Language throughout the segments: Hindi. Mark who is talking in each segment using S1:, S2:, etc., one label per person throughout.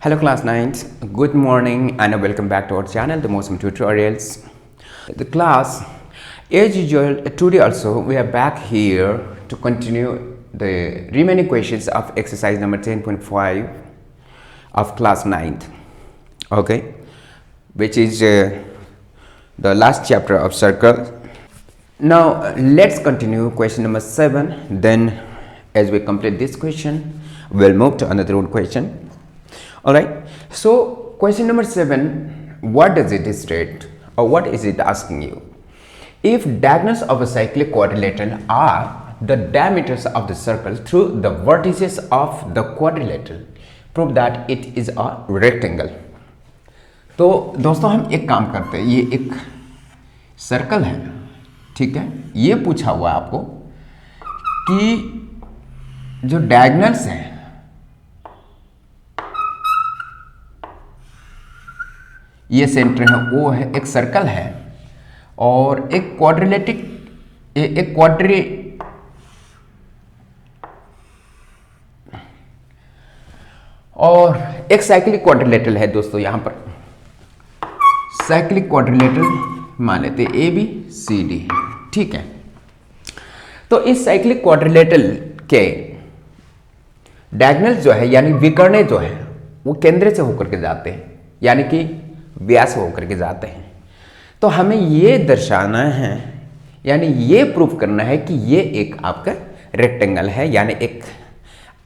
S1: Hello class 9, good morning and welcome back to our channel, the Mosum Tutorials. The class, as usual, today also we are back here to continue the remaining questions of exercise number 10.5 of class 9th, okay, which is the last chapter of circle. Now let's continue question number 7, then as we complete this question, we'll move to another question. Alright, so question number 7, what does it state or what is it asking you? If diagonals of a cyclic quadrilateral are the diameters of the circle through the vertices of the quadrilateral, prove that it is a rectangle. तो दोस्तों हम एक काम करते हैं, ये एक सर्कल है, ठीक है, ये पूछा हुआ है आपको कि जो डायगोनल्स हैं ये सेंटर है, वो है एक सर्कल है और एक और एक साइक्लिक क्वाड्रिलेटरल है दोस्तों। यहां पर साइक्लिक क्वाड्रिलेटरल मान लेते ए बी सी डी, ठीक है। तो इस साइक्लिक क्वाड्रिलेटरल के डायगोनल जो है यानी विकर्ण जो है वो केंद्र से होकर के जाते हैं, यानी कि व्यास होकर के जाते हैं। तो हमें ये दर्शाना है यानी ये प्रूफ करना है कि ये एक आपका रेक्टेंगल है यानी एक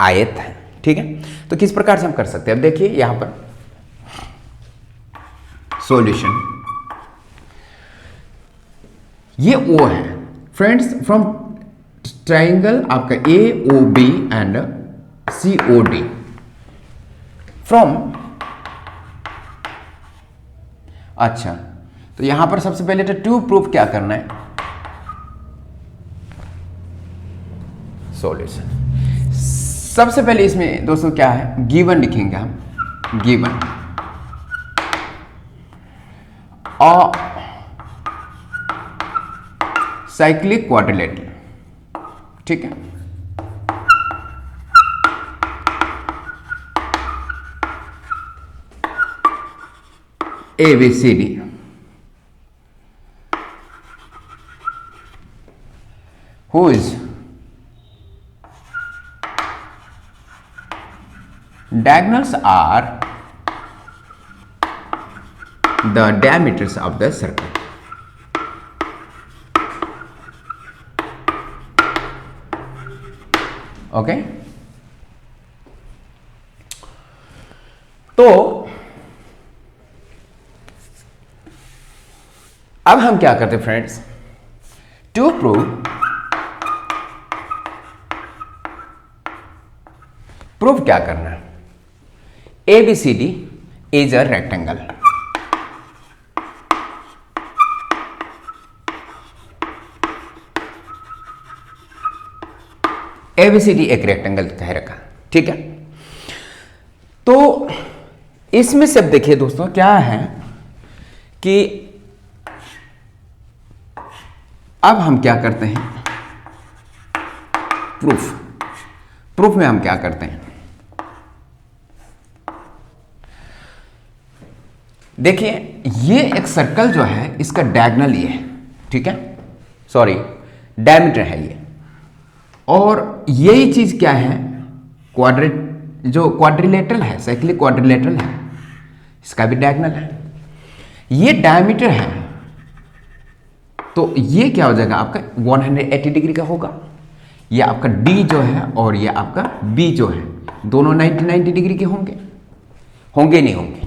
S1: आयत है, ठीक है। तो किस प्रकार से हम कर सकते हैं, अब देखिए यहां पर सॉल्यूशन, ये ओ है फ्रेंड्स, फ्रॉम ट्राइंगल आपका A O B and C O D, from, अच्छा तो यहां पर सबसे पहले तो टू प्रूफ क्या करना है, सॉल्यूशन। सबसे पहले इसमें दोस्तों क्या है, गिवन लिखेंगे हम, गिवन और साइक्लिक क्वाड्रिलेटरल, ठीक है। A B C D, whose diagonals are the diameters of the circle. Okay, तो अब हम क्या करते हैं फ्रेंड्स, टू प्रूफ क्या करना है, A B C D is a rectangle, A B C D एक रेक्टेंगल कह रखा, ठीक है। तो इसमें से अब देखिए दोस्तों क्या है कि अब हम क्या करते हैं, प्रूफ में हम क्या करते हैं, देखिए ये एक सर्कल जो है इसका डायगोनल ये है, ठीक है, सॉरी डायमीटर है ये, और यही चीज क्या है, जो क्वाड्रिलेटरल है, साइक्लिक क्वाड्रिलेटरल है, इसका भी डायगोनल है, ये डायमीटर है। तो ये क्या हो जाएगा आपका 180 डिग्री का होगा, ये आपका डी जो है और ये आपका बी जो है दोनों 90 डिग्री के होंगे नहीं होंगे।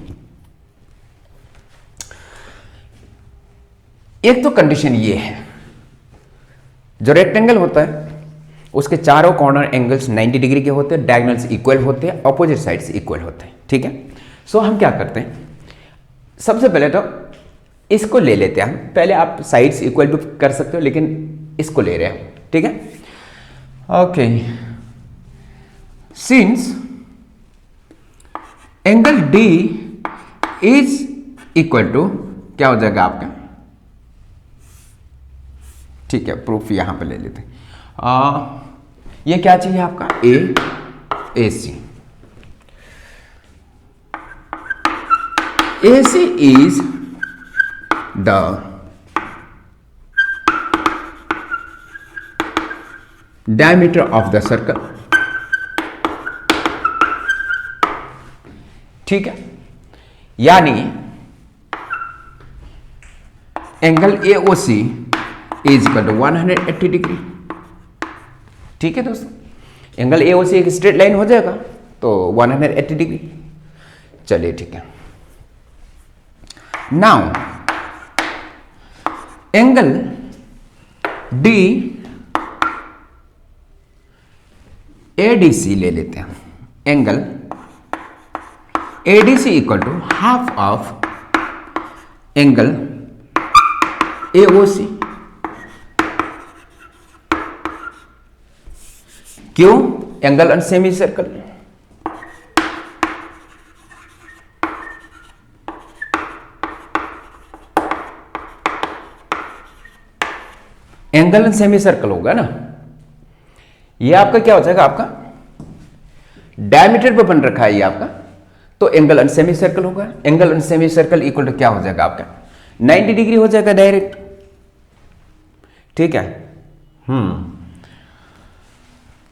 S1: एक तो कंडीशन ये है, जो रेक्टेंगल होता है उसके चारों कॉर्नर एंगल्स 90 डिग्री के होते हैं, डायगोनल्स इक्वल होते हैं, अपोजिट साइड्स इक्वल होते हैं, ठीक है। सो हम क्या करते हैं, सबसे पहले तो इसको ले लेते हैं हम, पहले आप साइड्स इक्वल भी कर सकते हो लेकिन इसको ले रहे हैं, ठीक है। Okay, since angle D is equal to क्या हो जाएगा आपका, ठीक है, प्रूफ यहां पे ले लेते हैं। ये क्या चाहिए आपका, ए सी, AC is the diameter of the circle, ठीक है, यानी angle AOC is equal to 180 degree. ठीक है दोस्तों, एंगल AOC एक स्ट्रेट लाइन हो जाएगा तो 180 डिग्री। चलिए ठीक है, नाउ एंगल D ADC ले लेते हैं। Angle ADC equal to half of angle AOC। क्यों? Angle on semi circle. Angle on semi circle होगा ना, ये आपका क्या हो जाएगा, आपका डायमीटर पे बन रखा है ये आपका, तो एंगल ऑन सेमी सर्कल होगा। Angle on semi circle equal to क्या हो जाएगा आपका 90 डिग्री हो जाएगा डायरेक्ट। ठीक है,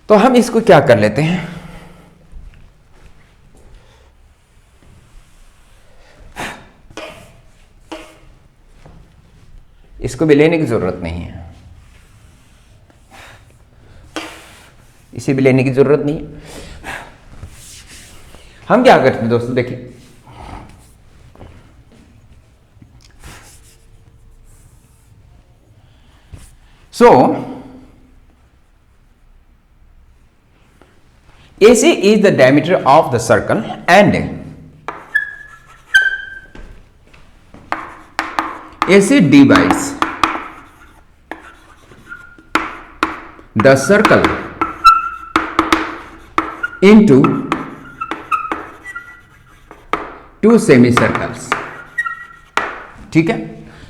S1: तो हम इसको क्या कर लेते हैं, इसको भी लेने की जरूरत नहीं है, इसे भी लेने की जरूरत नहीं है। हम क्या करते हैं दोस्तों, देखिए सो AC is the diameter of the circle and AC divides the circle into two semi circles. ठीक है,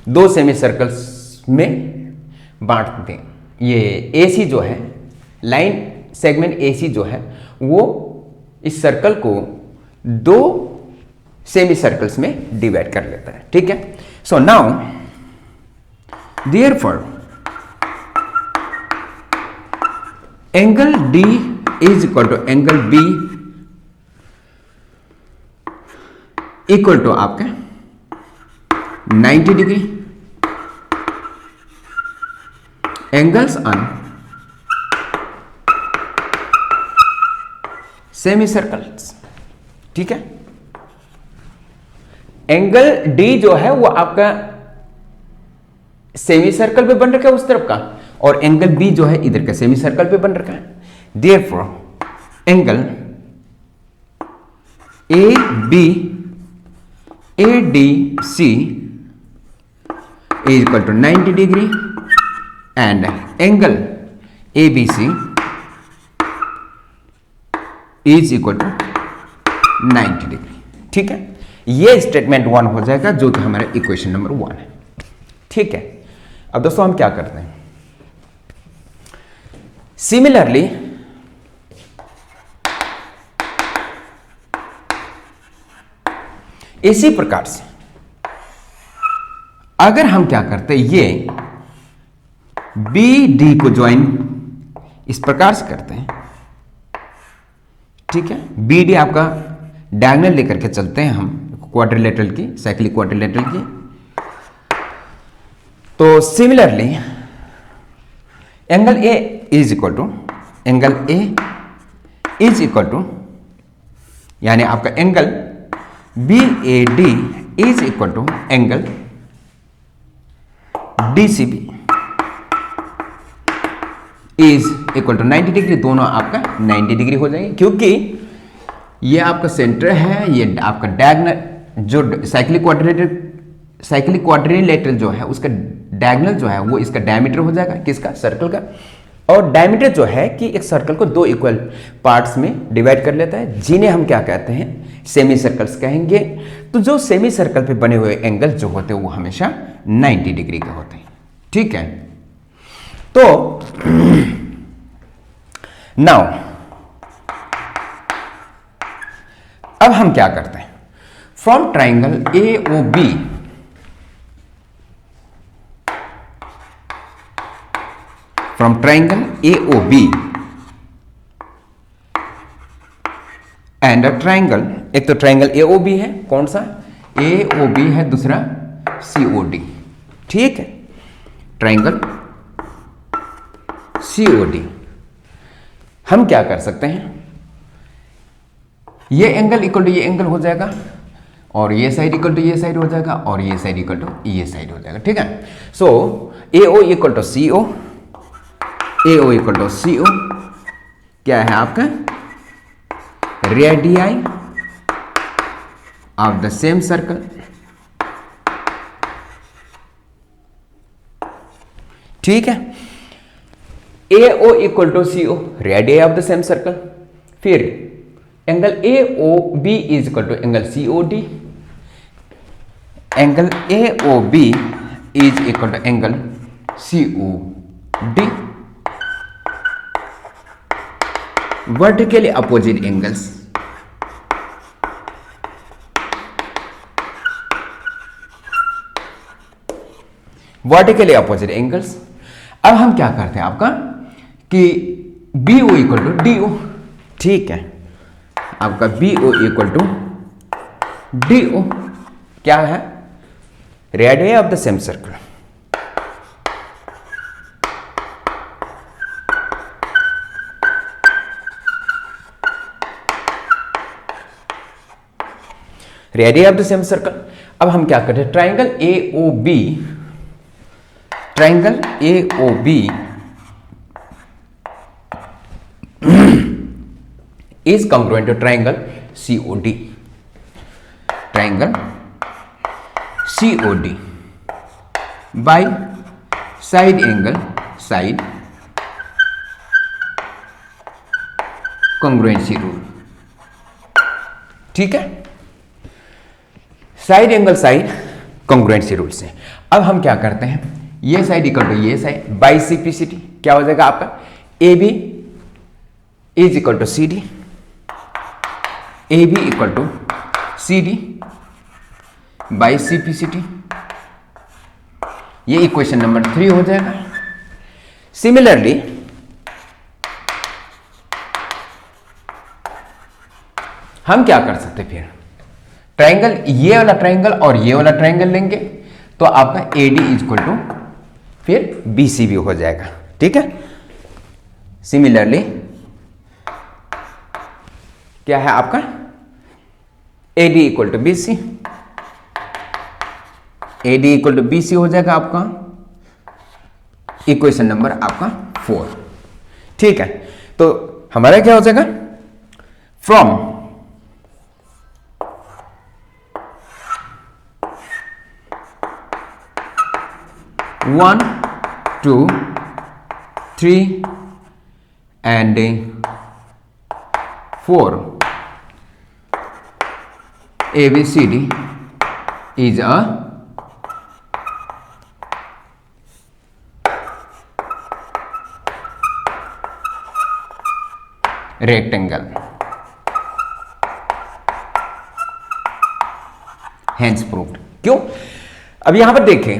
S1: दो सेमी सर्कल्स में बांट देते हैं। ये AC जो है, लाइन सेगमेंट AC जो है, वो इस सर्कल को दो सेमी सर्कल्स में डिवाइड कर लेता है। ठीक है, so now therefore angle D is equal to angle B equal to आपका 90 degree. Angles on semi circles. ठीक है, एंगल D जो है वो आपका सेमी सर्कल पे बन रखा है उस तरफ का, और एंगल B जो है इधर का सेमी सर्कल पे बन रखा है। Therefore angle ADC is equal to 90 degree and angle ABC is equal to 90 degree। ठीक है, ये स्टेटमेंट 1 हो जाएगा जो कि हमारा इक्वेशन नंबर 1 है। ठीक है, अब दोस्तों हम क्या करते हैं, सिमिलरली इसी प्रकार से अगर हम क्या करते हैं, ये BD को ज्वाइन इस प्रकार से करते हैं। ठीक है, BD आपका डायगोनल लेकर के चलते हैं हम क्वाड्रिलेटरल की, साइक्लिक क्वाड्रिलेटरल की। तो similarly angle A is equal to angle A is equal to, यानी आपका angle BAD is equal to angle DCB is equal to 90 डिग्री। दोनों आपका 90 डिग्री हो जाएंगे, क्योंकि ये आपका सेंटर है, ये आपका डायगोनल जो साइक्लिक क्वाड्रिलेटरल जो है उसका डायगोनल जो है वो इसका डायमीटर हो जाएगा, किसका, सर्कल का। और डायमीटर जो है कि एक सर्कल को दो इक्वल पार्ट्स में डिवाइड कर लेता है, जिन्हें हम क्या कहते हैं, सेमी सर्कल्स कहेंगे। तो जो सेमी सर्कल पे बने हुए एंगल जो होते हैं वो हमेशा 90 डिग्री के होते हैं। ठीक है, तो नाउ अब हम क्या करते हैं, from triangle AOB, from triangle AOB and a triangle, एक तो ट्राइंगल AOB है, कौन सा AOB है, दूसरा COD, ठीक है, ट्राइंगल COD। हम क्या कर सकते हैं, ये एंगल इक्वल टू ये एंगल हो जाएगा, और ये साइड इक्वल टू ये साइड हो जाएगा, और ये साइड इक्वल टू ये साइड हो जाएगा, ठीक है। So AO equal to CO, AO equal to CO क्या है आपका, radii of the same circle, ठीक है। AO equal to CO, radii of the same circle, फिर angle AOB is equal to angle COD, angle AOB is equal to angle COD, vertically opposite angles, vertically opposite angles. अब हम क्या करते हैं आपका कि BO इक्वल टू DO, ठीक है, आपका BO इक्वल टू DO क्या है, radius of the same circle, radius of the same circle. अब हम क्या करते हैं, triangle AOB, triangle AOB is congruent to triangle COD, triangle COD by side angle, side congruency rule, ठीक है, side angle side congruency rule से। अब हम क्या करते हैं, ये साइड इक्वल टू ये साइड, बाई सिंप्लिसिटी क्या हो जाएगा आपका, AB is equal to CD, AB equal to CD by simplicity, ये इक्वेशन नंबर 3 हो जाएगा। सिमिलरली हम क्या कर सकते हैं, फिर ट्राइंगल, ये वाला ट्राइंगल और ये वाला ट्राइंगल लेंगे तो आपका AD इज इक्वल टू फिर BCB हो जाएगा, ठीक है। सिमिलरली क्या है आपका, AD equal to BC, AD equal to BC हो जाएगा आपका इक्वेशन नंबर आपका 4, ठीक है। तो हमारा क्या हो जाएगा, from 1 2 3 and 4 ABCD is a rectangle, hence proved। क्यों, अब यहां पर देखें,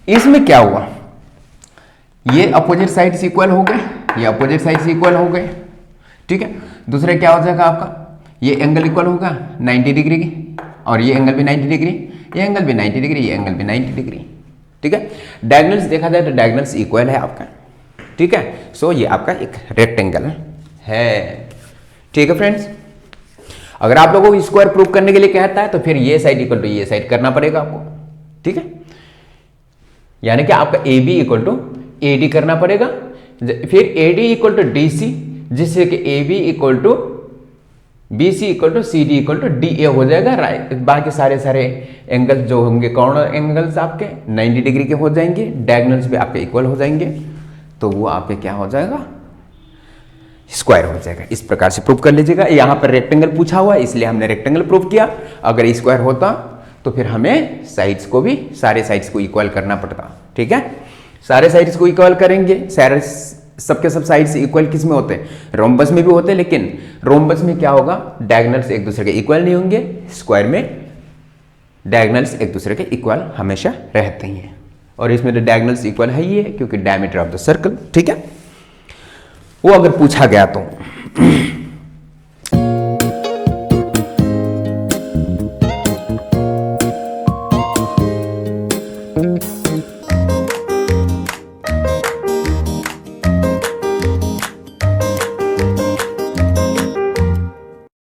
S1: इसमें क्या हुआ, ये अपोजिट साइड से इक्वल हो गए, ये अपोजिट साइड से इक्वल हो गए, ठीक है। दूसरा क्या हो जाएगा आपका, ये एंगल इक्वल होगा 90 डिग्री की, और ये एंगल भी 90 डिग्री, ये एंगल भी 90 डिग्री, ये एंगल भी 90 डिग्री, ठीक है। डायगोनल्स देखा जाए तो डायगोनल्स इक्वल है आपका, ठीक है। सो ये आपका एक रेक्टेंगल है, ठीक है फ्रेंड्स। अगर आप लोगों को स्क्वायर प्रूव करने के लिए कहता है तो फिर ये साइड इक्वल टू ये साइड करना पड़ेगा आपको, ठीक है। यानी कि आपका AB इक्वल टू AD करना पड़ेगा, फिर AD इक्वल टू DC, जिससे कि AB equal to BC equal to CD equal to DA हो जाएगा, राइट। बाकी सारे एंगल्स जो होंगे कॉर्नर एंगल्स आपके 90 डिग्री के हो जाएंगे, डायगोनल्स भी आपके इक्वल हो जाएंगे, तो वो आपके क्या हो जाएगा, स्क्वायर हो जाएगा। इस प्रकार से प्रूव कर लीजिएगा। यहाँ पर रेक्टेंगल पूछा हुआ है इसलिए हमने रेक्टेंगल प्रूव किया, अगर स्क्वायर होता तो फिर हमें साइड्स को भी, सारे साइड्स को इक्वल करना पड़ता, ठीक है। सारे साइड्स को इक्वल करेंगे, सारे सबके सब साइड्स इक्वल किस में होते हैं, रोम्बस में भी होते हैं, लेकिन रोम्बस में क्या होगा, डायगोनल्स एक दूसरे के इक्वल नहीं होंगे, स्क्वायर में डायगोनल्स एक दूसरे के इक्वल हमेशा रहते हैं, और इसमें तो डायगोनल्स इक्वल है ही है क्योंकि डायमीटर ऑफ द सर्कल, ठीक है। वो अगर पूछा गया तो